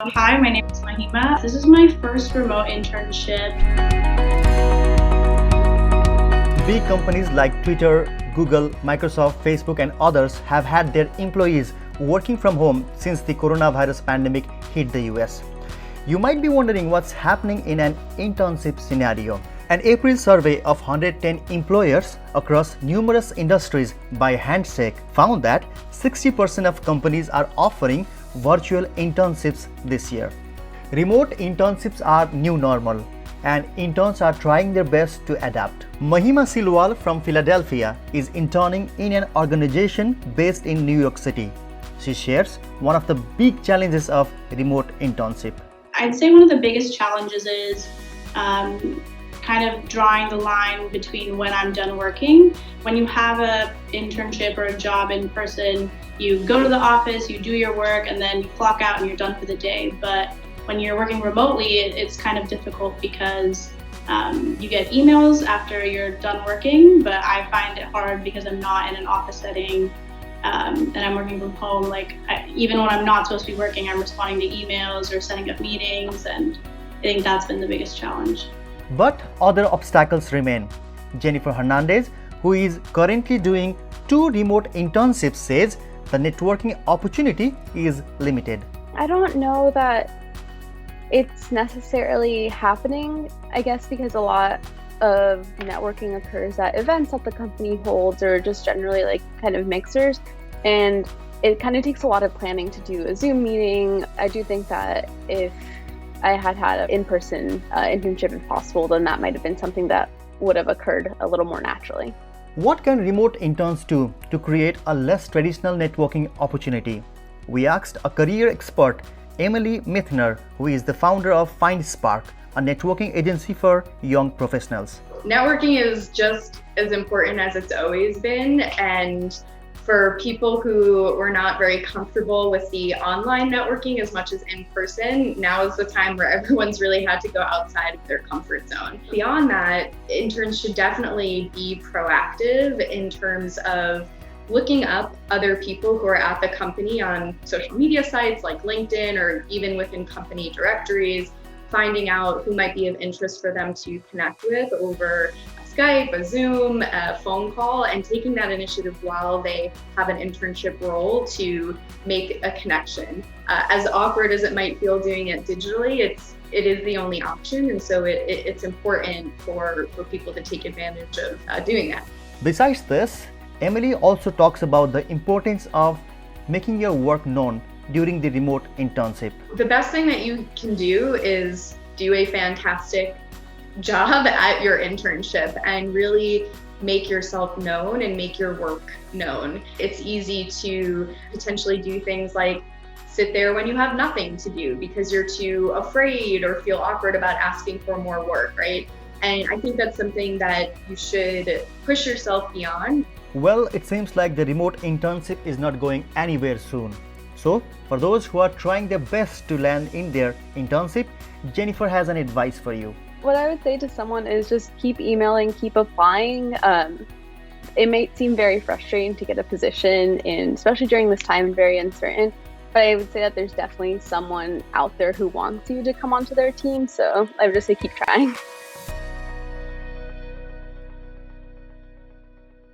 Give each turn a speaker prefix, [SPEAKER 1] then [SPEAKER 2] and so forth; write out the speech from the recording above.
[SPEAKER 1] Hi, my name is Mahima. This is my first remote internship.
[SPEAKER 2] Big companies like Twitter, Google, Microsoft, Facebook, and others have had their employees working from home since the coronavirus pandemic hit the US. You might be wondering what's happening in an internship scenario. An April survey of 110 employers across numerous industries by Handshake found that 60% of companies are offering virtual internships this year. Remote internships are new normal, and interns are trying their best to adapt. Mahima Silval from Philadelphia is interning in an organization based in New York City. She shares one of the big challenges of remote internship.
[SPEAKER 1] I'd say one of the biggest challenges is kind of drawing the line between when I'm done working. When you have an internship or a job in person, you go to the office, you do your work, and then you clock out and you're done for the day. But when you're working remotely, it's kind of difficult because you get emails after you're done working, but I find it hard because I'm not in an office setting and I'm working from home. Even when I'm not supposed to be working, I'm responding to emails or setting up meetings, and I think that's been the biggest challenge.
[SPEAKER 2] But other obstacles remain. Jennifer Hernandez, who is currently doing 2 remote internships, says the networking opportunity is limited.
[SPEAKER 3] I don't know that it's necessarily happening, I guess, because a lot of networking occurs at events that the company holds or just generally kind of mixers, and it kind of takes a lot of planning to do a Zoom meeting. I do think that if I had an in-person internship if possible, then that might have been something that would have occurred a little more naturally.
[SPEAKER 2] What can remote interns do to create a less traditional networking opportunity? We asked a career expert, Emily Mithner, who is the founder of FindSpark, a networking agency for young professionals.
[SPEAKER 4] Networking is just as important as it's always been, and for people who were not very comfortable with the online networking as much as in person, now is the time where everyone's really had to go outside of their comfort zone. Beyond that, interns should definitely be proactive in terms of looking up other people who are at the company on social media sites like LinkedIn or even within company directories, finding out who might be of interest for them to connect with over Skype, a Zoom, a phone call, and taking that initiative while they have an internship role to make a connection. As awkward as it might feel doing it digitally, it is the only option, and so it's important for people to take advantage of doing that.
[SPEAKER 2] Besides this, Emily also talks about the importance of making your work known during the remote internship.
[SPEAKER 4] The best thing that you can do is do a fantastic job at your internship and really make yourself known and make your work known. It's easy to potentially do things like sit there when you have nothing to do because you're too afraid or feel awkward about asking for more work, right? And I think that's something that you should push yourself beyond.
[SPEAKER 2] Well, it seems like the remote internship is not going anywhere soon. So, for those who are trying their best to land in their internship, Jennifer has an advice for you.
[SPEAKER 3] What I would say to someone is just keep emailing, keep applying. It may seem very frustrating to get a position, especially during this time, very uncertain. But I would say that there's definitely someone out there who wants you to come onto their team. So I would just say keep trying.